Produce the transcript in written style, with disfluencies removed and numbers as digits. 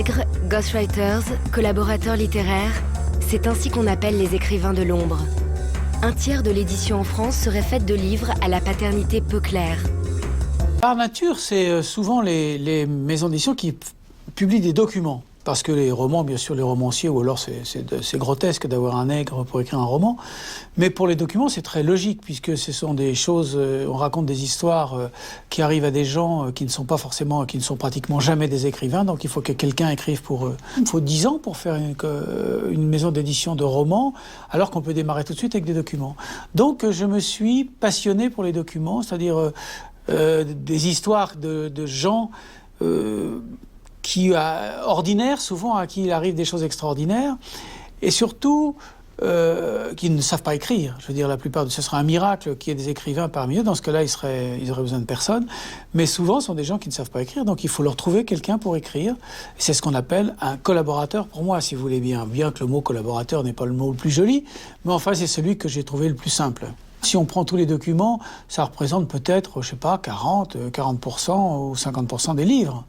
Nègres, ghostwriters, collaborateurs littéraires, c'est ainsi qu'on appelle les écrivains de l'ombre. Un tiers de l'édition en France serait faite de livres à la paternité peu claire. Par nature, c'est souvent les maisons d'édition qui publient des documents. Parce que les romans, bien sûr, les romanciers, ou alors c'est grotesque d'avoir un nègre pour écrire un roman. Mais pour les documents, c'est très logique, puisque ce sont des choses, on raconte des histoires qui arrivent à des gens qui ne sont pas forcément, qui ne sont pratiquement jamais des écrivains. Donc il faut que quelqu'un écrive pour eux. Il faut 10 ans pour faire une maison d'édition de romans, alors qu'on peut démarrer tout de suite avec des documents. Donc je me suis passionné pour les documents, c'est-à-dire des histoires de gens ordinaires, souvent à qui il arrive des choses extraordinaires, et surtout qui ne savent pas écrire. Je veux dire, la plupart ce serait un miracle qu'il y ait des écrivains parmi eux. Dans ce cas-là, ils auraient besoin de personne. Mais souvent, ce sont des gens qui ne savent pas écrire, donc il faut leur trouver quelqu'un pour écrire. C'est ce qu'on appelle un collaborateur, pour moi, si vous voulez bien. Bien que le mot collaborateur n'est pas le mot le plus joli, mais enfin, c'est celui que j'ai trouvé le plus simple. Si on prend tous les documents, ça représente peut-être, je sais pas, 40% ou 50% des livres.